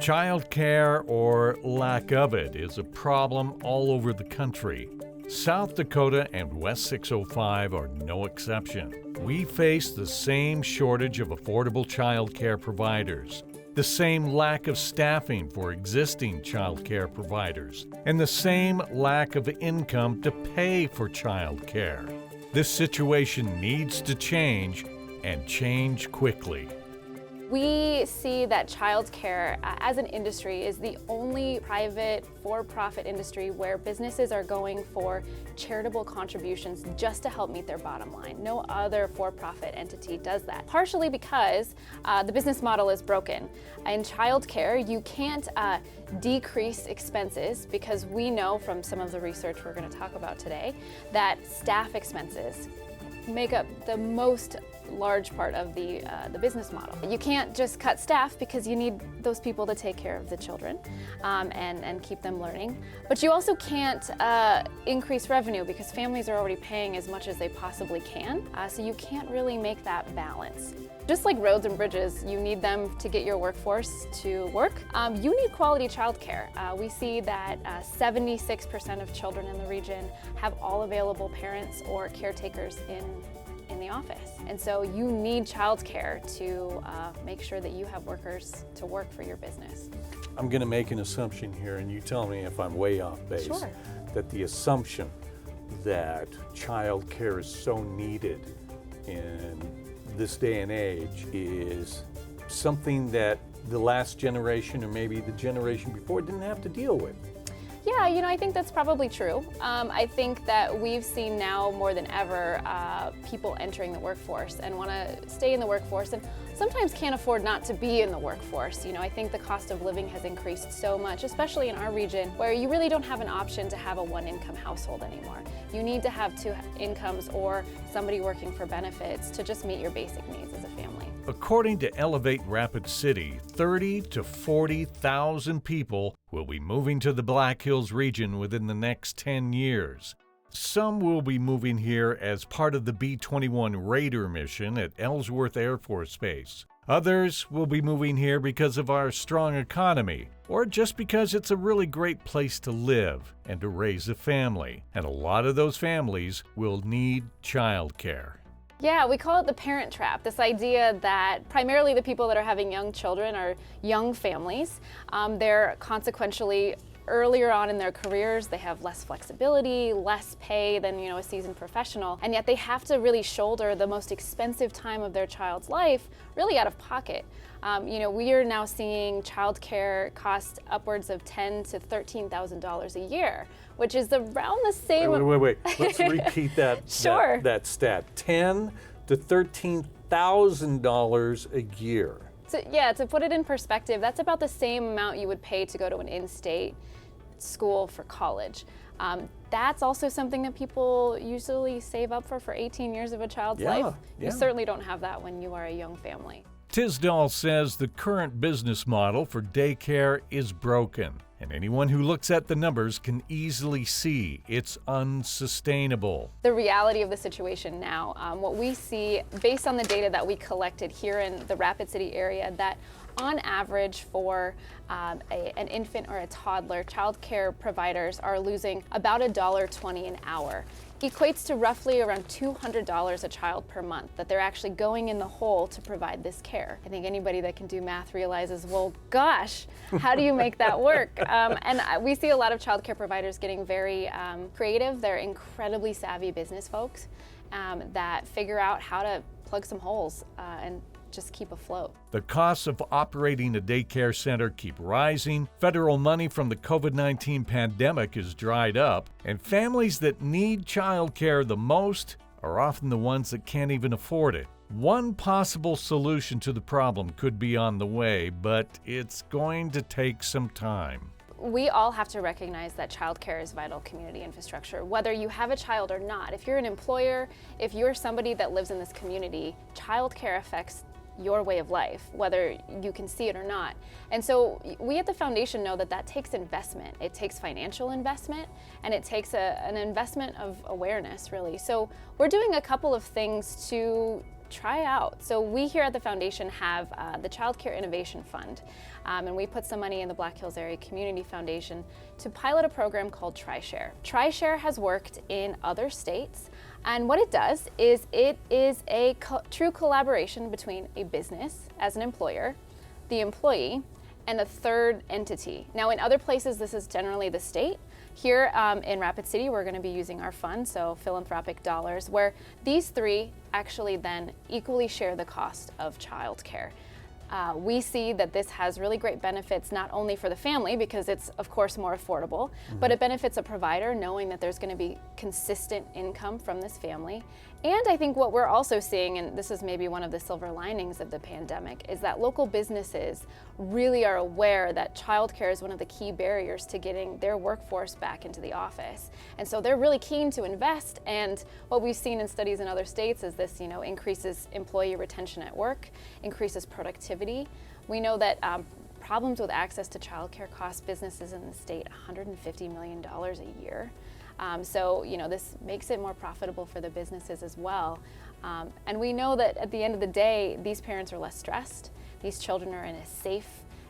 Childcare, or lack of it, is a problem all over the country. South Dakota and West 605 are no exception. We face the same shortage of affordable childcare providers, the same lack of staffing for existing childcare providers, and the same lack of income to pay for childcare. This situation needs to change, and change quickly. We see that childcare as an industry is the only private for-profit industry where businesses are going for charitable contributions just to help meet their bottom line. No other for-profit entity does that. Partially because the business model is broken. In childcare, you can't decrease expenses because we know from some of the research we're going to talk about today that staff expenses make up the most large part of the business model. You can't just cut staff because you need those people to take care of the children and keep them learning. But you also can't increase revenue because families are already paying as much as they possibly can. So you can't really make that balance. Just like roads and bridges, you need them to get your workforce to work. You need quality childcare. We see that 76% of children in the region have all available parents or caretakers in the office. And so you need childcare to make sure that you have workers to work for your business. I'm going to make an assumption here, and you tell me if I'm way off base. Sure. That the assumption that childcare is so needed in this day and age is something that the last generation or maybe the generation before didn't have to deal with. Yeah, I think that's probably true. I think that we've seen now more than ever people entering the workforce and want to stay in the workforce and sometimes can't afford not to be in the workforce. I think the cost of living has increased so much, especially in our region, where you really don't have an option to have a one-income household anymore. You need to have two incomes or somebody working for benefits to just meet your basic needs as a family. According to Elevate Rapid City, 30 to 40,000 people will be moving to the Black Hills region within the next 10 years. Some will be moving here as part of the B-21 Raider mission at Ellsworth Air Force Base. Others will be moving here because of our strong economy, or just because it's a really great place to live and to raise a family. And a lot of those families will need childcare. Yeah, we call it the parent trap, this idea that primarily the people that are having young children are young families. They're consequentially earlier on in their careers, they have less flexibility, less pay than a seasoned professional, and yet they have to really shoulder the most expensive time of their child's life really out of pocket. We are now seeing childcare cost upwards of $10,000 to $13,000 a year, which is around the same. Wait. Let's repeat that. Sure. That stat: $10,000 to $13,000 a year. So, yeah, to put it in perspective, that's about the same amount you would pay to go to an in-state school for college. That's also something that people usually save up for 18 years of a child's life. You certainly don't have that when you are a young family. Tisdall says the current business model for daycare is broken, and anyone who looks at the numbers can easily see it's unsustainable. The reality of the situation now, what we see based on the data that we collected here in the Rapid City area, that on average for an infant or a toddler, child care providers are losing about $1.20 an hour. Equates to roughly around $200 a child per month that they're actually going in the hole to provide this care. I think anybody that can do math realizes, well, gosh, how do you make that work? And we see a lot of child care providers getting very creative. They're incredibly savvy business folks that figure out how to plug some holes and just keep afloat. The costs of operating a daycare center keep rising, federal money from the COVID-19 pandemic is dried up, and families that need childcare the most are often the ones that can't even afford it. One possible solution to the problem could be on the way, but it's going to take some time. We all have to recognize that childcare is vital community infrastructure, whether you have a child or not. If you're an employer, if you're somebody that lives in this community, childcare affects your way of life, whether you can see it or not. And so we at the foundation know that that takes investment. It takes financial investment, and it takes an investment of awareness, really. So we're doing a couple of things to try out. So we here at the foundation have the Child Care Innovation Fund, and we put some money in the Black Hills Area Community Foundation to pilot a program called TriShare. TriShare has worked in other states, and what it does is it is a true collaboration between a business as an employer, the employee, and a third entity. Now in other places this is generally the state. Here in Rapid City we're going to be using our fund, so philanthropic dollars, where these three actually then equally share the cost of childcare. We see that this has really great benefits not only for the family, because it's of course more affordable, but it benefits a provider knowing that there's going to be consistent income from this family. And I think what we're also seeing, and this is maybe one of the silver linings of the pandemic, is that local businesses really are aware that childcare is one of the key barriers to getting their workforce back into the office. And so they're really keen to invest, and what we've seen in studies in other states is this, increases employee retention at work, increases productivity. We know that problems with access to childcare cost businesses in the state $150 million a year. So this makes it more profitable for the businesses as well. And we know that at the end of the day, these parents are less stressed. These children are in a safe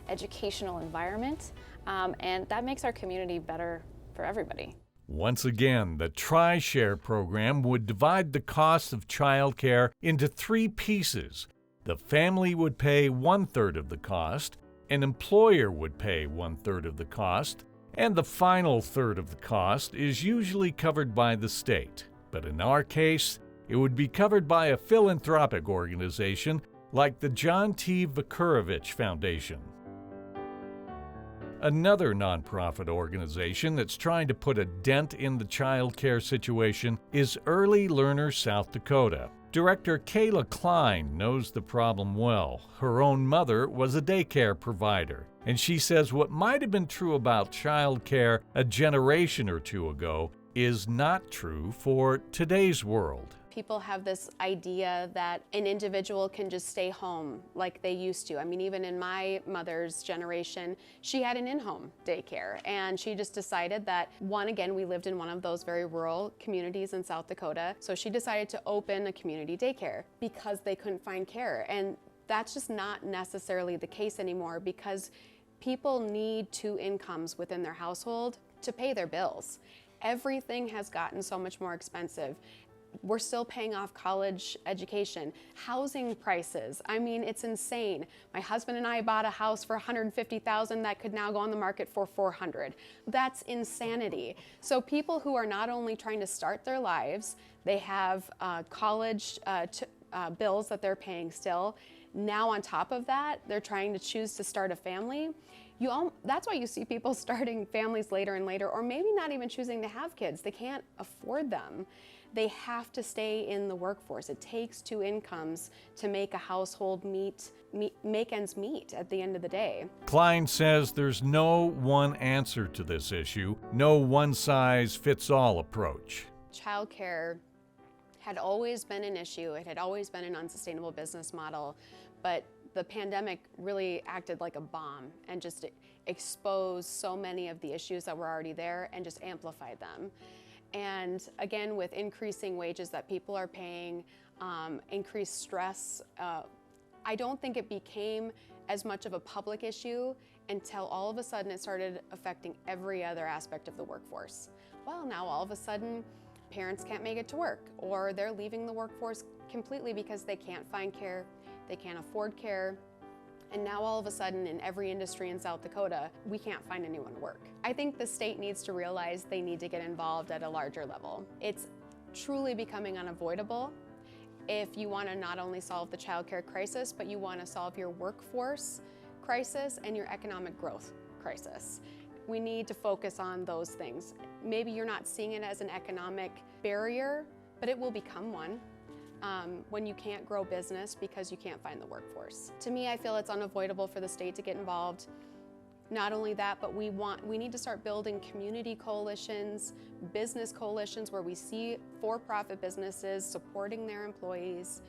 educational environment, and that makes our community better for everybody. Once again, the TriShare program would divide the cost of childcare into three pieces. The family would pay 1/3 of the cost, an employer would pay 1/3 of the cost, and the final third of the cost is usually covered by the state. But in our case, it would be covered by a philanthropic organization like the John T. Vakurovich Foundation. Another nonprofit organization that's trying to put a dent in the child care situation is Early Learners South Dakota. Director Kayla Klein knows the problem well. Her own mother was a daycare provider, and she says what might have been true about child care a generation or two ago is not true for today's world. People have this idea that an individual can just stay home like they used to. I mean, even in my mother's generation, she had an in-home daycare, and she just decided that, again, we lived in one of those very rural communities in South Dakota, so she decided to open a community daycare because they couldn't find care. And that's just not necessarily the case anymore, because people need two incomes within their household to pay their bills. Everything has gotten so much more expensive. We're still paying off college education, housing prices. I mean, it's insane. My husband and I bought a house for $150,000 that could now go on the market for $400,000. That's insanity. So people who are not only trying to start their lives, they have college bills that they're paying still. Now on top of that, they're trying to choose to start a family. That's why you see people starting families later and later, or maybe not even choosing to have kids. They can't afford them. They have to stay in the workforce. It takes two incomes to make a household make ends meet at the end of the day. Klein says there's no one answer to this issue, no one-size-fits-all approach. Childcare had always been an issue. It had always been an unsustainable business model, but the pandemic really acted like a bomb and just exposed so many of the issues that were already there and just amplified them. And again, with increasing wages that people are paying, increased stress, I don't think it became as much of a public issue until all of a sudden it started affecting every other aspect of the workforce. Well, now all of a sudden, parents can't make it to work, or they're leaving the workforce completely because they can't find care, they can't afford care. And now all of a sudden in every industry in South Dakota, we can't find anyone to work. I think the state needs to realize they need to get involved at a larger level. It's truly becoming unavoidable if you want to not only solve the childcare crisis, but you want to solve your workforce crisis and your economic growth crisis. We need to focus on those things. Maybe you're not seeing it as an economic barrier, but it will become one. When you can't grow business because you can't find the workforce. To me, I feel it's unavoidable for the state to get involved. Not only that, but we need to start building community coalitions, business coalitions where we see for-profit businesses supporting their employees,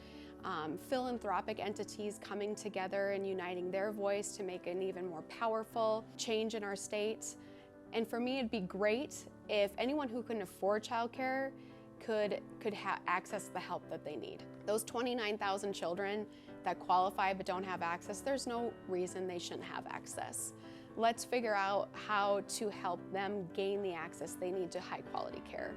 philanthropic entities coming together and uniting their voice to make an even more powerful change in our state. And for me, it'd be great if anyone who can afford childcare could access the help that they need. Those 29,000 children that qualify but don't have access, there's no reason they shouldn't have access. Let's figure out how to help them gain the access they need to high quality care.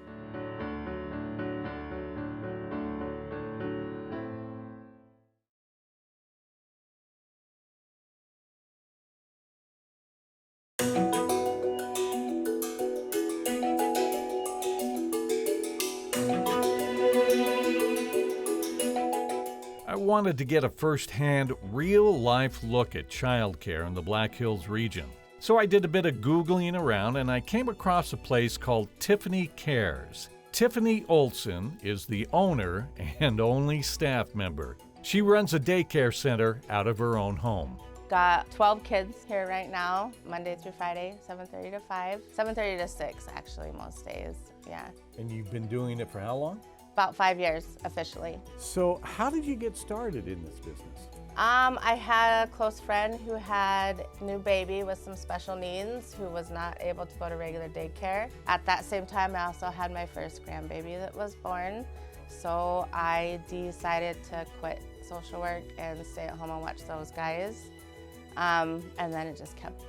I wanted to get a first-hand, real-life look at childcare in the Black Hills region. So I did a bit of Googling around and I came across a place called Tiffany Cares. Tiffany Olson is the owner and only staff member. She runs a daycare center out of her own home. Got 12 kids here right now, Monday through Friday, 7:30 to 5, 7:30 to 6 actually most days, yeah. And you've been doing it for how long? About 5 years officially. So how did you get started in this business? I had a close friend who had a new baby with some special needs who was not able to go to regular daycare. At that same time, I also had my first grandbaby that was born. So I decided to quit social work and stay at home and watch those guys. And then it just kept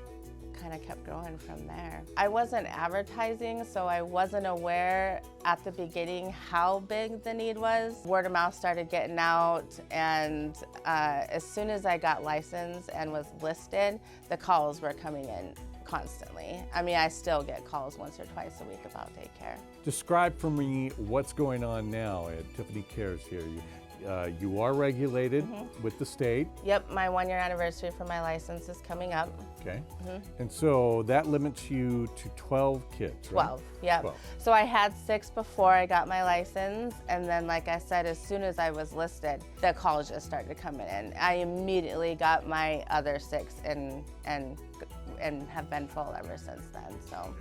growing from there. I wasn't advertising, so I wasn't aware at the beginning how big the need was. Word of mouth started getting out, and as soon as I got licensed and was listed, the calls were coming in constantly. I mean, I still get calls once or twice a week about daycare. Describe for me what's going on now at Tiffany Cares here. You are regulated with the state. Yep, my 1-year anniversary for my license is coming up. Okay. And so that limits you to 12 kids, right? 12, yep. 12. So I had 6 before I got my license, and then like I said, as soon as I was listed, the calls just started coming in. I immediately got my other 6 and have been full ever since then, so.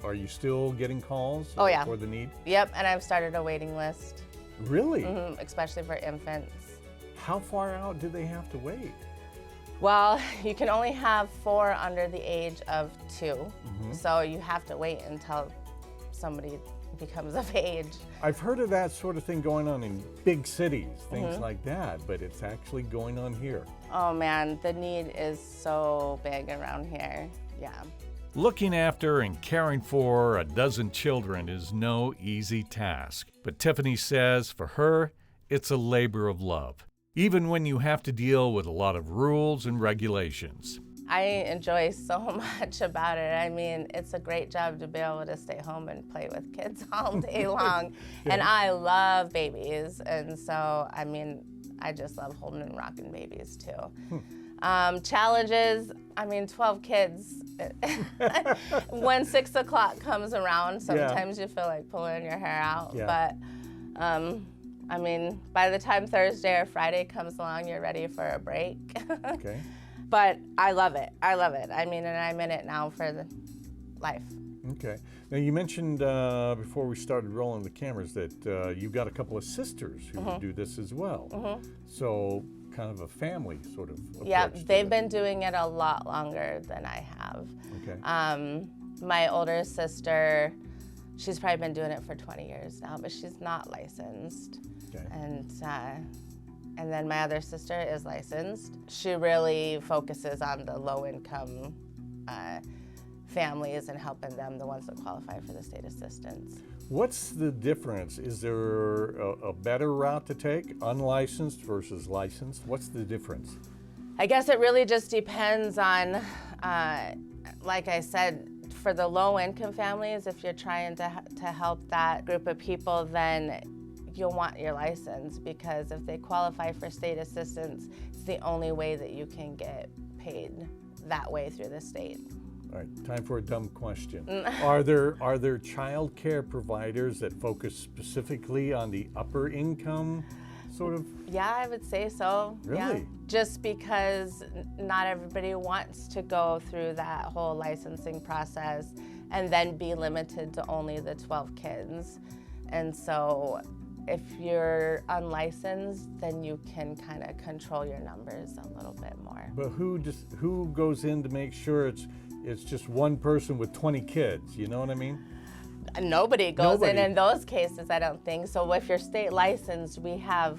Are you still getting calls Oh, yeah. for the need? Yep, and I've started a waiting list. Really? Especially for infants. How far out do they have to wait? Well, you can only have 4 under the age of 2, so you have to wait until somebody becomes of age. I've heard of that sort of thing going on in big cities, things like that, but it's actually going on here. Oh man, the need is so big around here, yeah. Looking after and caring for a dozen children is no easy task, but Tiffany says for her, it's a labor of love, even when you have to deal with a lot of rules and regulations. I enjoy so much about it. I mean, it's a great job to be able to stay home and play with kids all day long. And I love babies, and so, I mean, I just love holding and rocking babies too. Challenges, I mean, 12 kids. When 6 o'clock comes around, sometimes you feel like pulling your hair out. But, I mean, by the time Thursday or Friday comes along, you're ready for a break. Okay. But I love it. I love it. I mean, and I'm in it now for the life. Okay. Now, you mentioned before we started rolling the cameras that you've got a couple of sisters who do this as well. So, kind of a family sort of approach. Yeah, they've been doing it a lot longer than I have. Okay. My older sister, she's probably been doing it for 20 years now, but she's not licensed. Okay. And then my other sister is licensed. She really focuses on the low-income families and helping them, the ones that qualify for the state assistance. What's the difference? Is there a better route to take, unlicensed versus licensed? What's the difference? I guess it really just depends on, like I said, for the low-income families, if you're trying to help that group of people, then you'll want your license, because if they qualify for state assistance, it's the only way that you can get paid that way through the state. All right, time for a dumb question. Are there child care providers that focus specifically on the upper income sort of? Yeah, I would say so. Really? Yeah. Just because not everybody wants to go through that whole licensing process and then be limited to only the 12 kids. And so if you're unlicensed, then you can kind of control your numbers a little bit more. But who goes in to make sure it's just one person with 20 kids, you know what I mean? Nobody goes in those cases, I don't think. So if you're state licensed, we have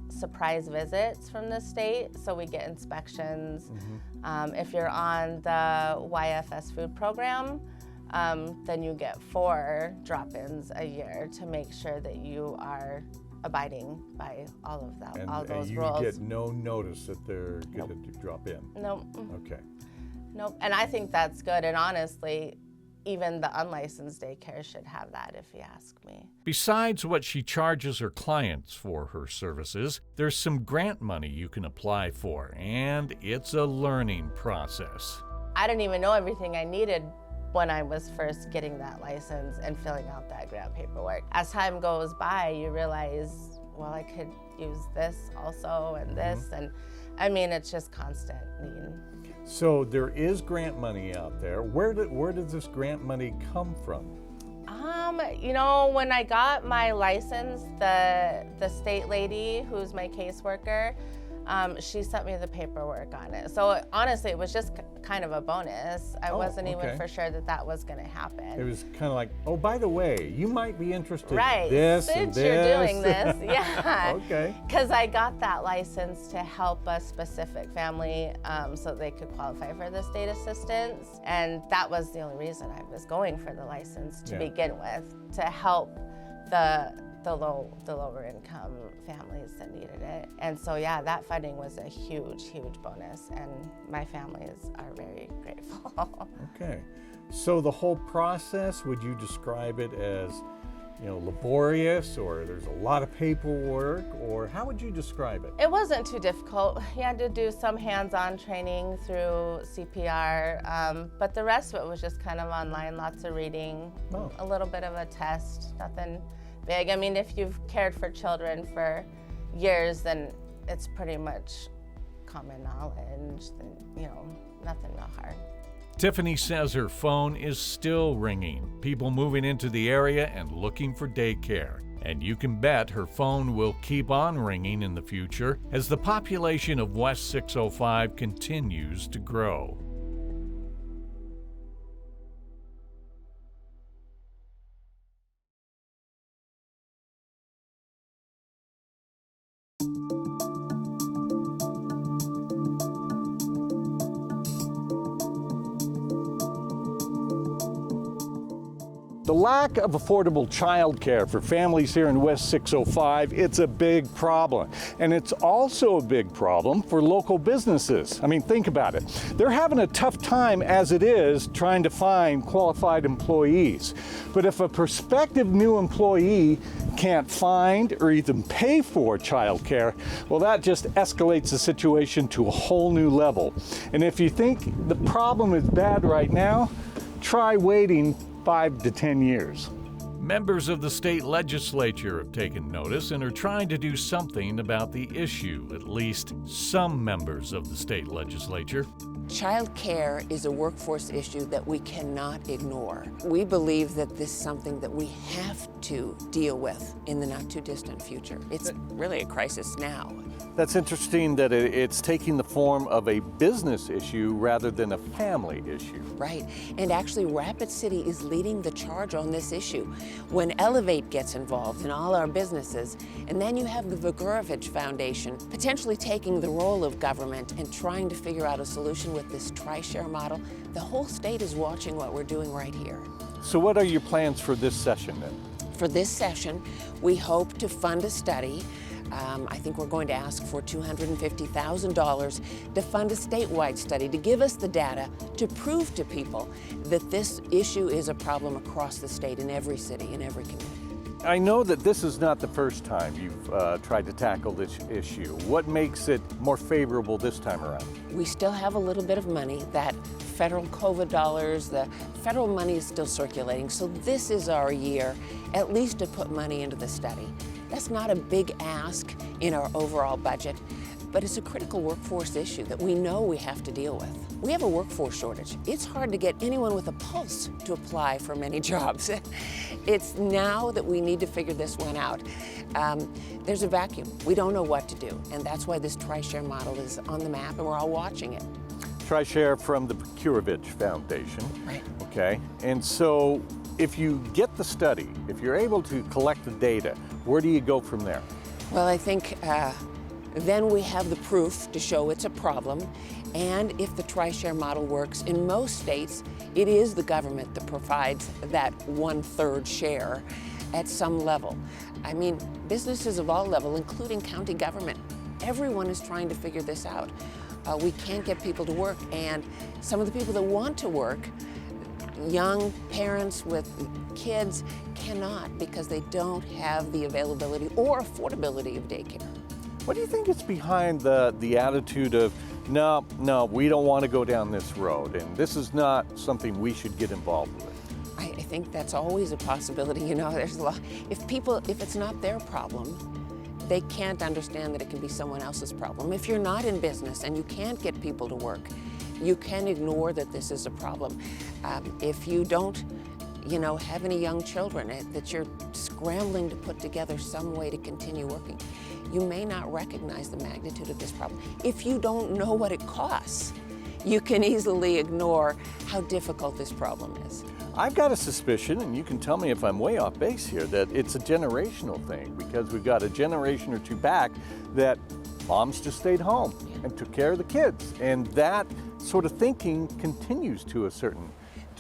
surprise visits from the state, so we get inspections. If you're on the YFS food program, then you get 4 drop-ins a year to make sure that you are abiding by all of that, all those rules. And you get no notice that they're going to drop in? Nope. Okay. Nope. And I think that's good. And honestly, even the unlicensed daycare should have that, if you ask me. Besides what she charges her clients for her services, there's some grant money you can apply for, and it's a learning process. I didn't even know everything I needed when I was first getting that license and filling out that grant paperwork. As time goes by, you realize, well, I could use this also and this, and I mean, it's just constant need. So there is grant money out there. Where does this grant money come from? You know, when I got my license, the state lady who's my caseworker, she sent me the paperwork on it. So honestly, it was just kind of a bonus. I wasn't even for sure that that was going to happen. It was kind of like, oh, by the way, you might be interested in this since and this. You're doing this, yeah. Okay. Because I got that license to help a specific family so they could qualify for the state assistance. And that was the only reason I was going for the license to begin with, to help the lower income families that needed it. And so yeah, that funding was a huge, huge bonus, and my families are very grateful. Okay. So the whole process, would you describe it as, laborious, or there's a lot of paperwork, or how would you describe it? It wasn't too difficult. You had to do some hands-on training through CPR, but the rest of it was just kind of online, lots of reading, a little bit of a test, nothing big. I mean, if you've cared for children for years, then it's pretty much common knowledge, nothing real hard. Tiffany says her phone is still ringing. People moving into the area and looking for daycare. And you can bet her phone will keep on ringing in the future as the population of West 605 continues to grow. The lack of affordable childcare for families here in West 605, it's a big problem. And it's also a big problem for local businesses. I mean, think about it. They're having a tough time as it is trying to find qualified employees. But if a prospective new employee can't find or even pay for childcare, well, that just escalates the situation to a whole new level. And if you think the problem is bad right now, try waiting 5 to 10 years. Members of the state legislature have taken notice and are trying to do something about the issue, at least some members of the state legislature. Child care is a workforce issue that we cannot ignore. We believe that this is something that we have to deal with in the not too distant future. It's really a crisis now. That's interesting that it's taking the form of a business issue rather than a family issue. Right, and actually Rapid City is leading the charge on this issue. When Elevate gets involved in all our businesses, and then you have the Vigorovich Foundation potentially taking the role of government and trying to figure out a solution with this tri-share model, the whole state is watching what we're doing right here. So what are your plans for this session then? For this session, we hope to fund a study. I think we're going to ask for $250,000 to fund a statewide study to give us the data to prove to people that this issue is a problem across the state, in every city, in every community. I know that this is not the first time you've tried to tackle this issue. What makes it more favorable this time around? We still have a little bit of money, that federal COVID dollars, the federal money is still circulating, so this is our year at least to put money into the study. That's not a big ask in our overall budget, but it's a critical workforce issue that we know we have to deal with. We have a workforce shortage. It's hard to get anyone with a pulse to apply for many jobs. It's now that we need to figure this one out. There's a vacuum. We don't know what to do, and that's why this tri-share model is on the map, and we're all watching it. Tri-share from the Vigorovich Foundation. Right. Okay, and so if you get the study, if you're able to collect the data, where do you go from there? Well, I think then we have the proof to show it's a problem, and if the tri-share model works in most states, it is the government that provides that 1/3 share at some level. I mean, businesses of all level, including county government, everyone is trying to figure this out. We can't get people to work, and some of the people that want to work, young parents with kids, cannot because they don't have the availability or affordability of daycare. What do you think is behind the attitude of, no, we don't want to go down this road, and this is not something we should get involved with? I think that's always a possibility. You know, there's a lot. If it's not their problem, they can't understand that it can be someone else's problem. If you're not in business and you can't get people to work, you can ignore that this is a problem. If you don't, have any young children that you're scrambling to put together some way to continue working, you may not recognize the magnitude of this problem. If you don't know what it costs, you can easily ignore how difficult this problem is. I've got a suspicion, and you can tell me if I'm way off base here, that it's a generational thing, because we've got a generation or two back that moms just stayed home and took care of the kids. And that sort of thinking continues to a certain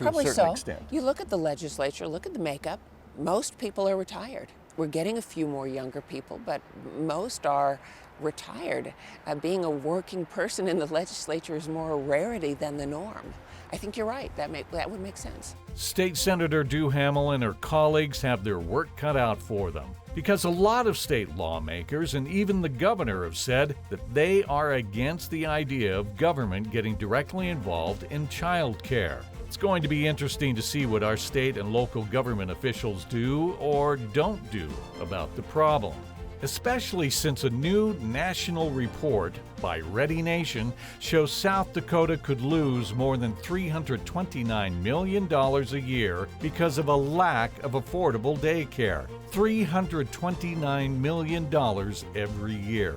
extent. You look at the legislature, look at the makeup. Most people are retired. We're getting a few more younger people, but most are retired. Being a working person in the legislature is more a rarity than the norm. I think you're right. That would make sense. State Senator Duhamel and her colleagues have their work cut out for them, because a lot of state lawmakers and even the governor have said that they are against the idea of government getting directly involved in child care. It's going to be interesting to see what our state and local government officials do or don't do about the problem, especially since a new national report by Ready Nation shows South Dakota could lose more than $329 million a year because of a lack of affordable daycare. $329 million every year.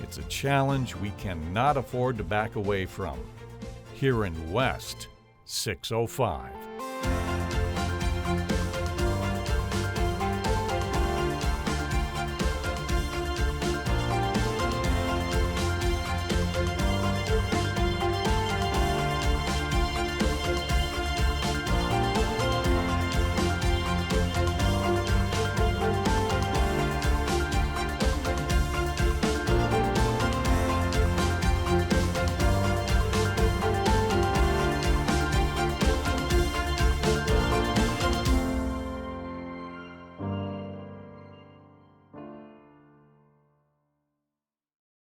It's a challenge we cannot afford to back away from. Here in West 605.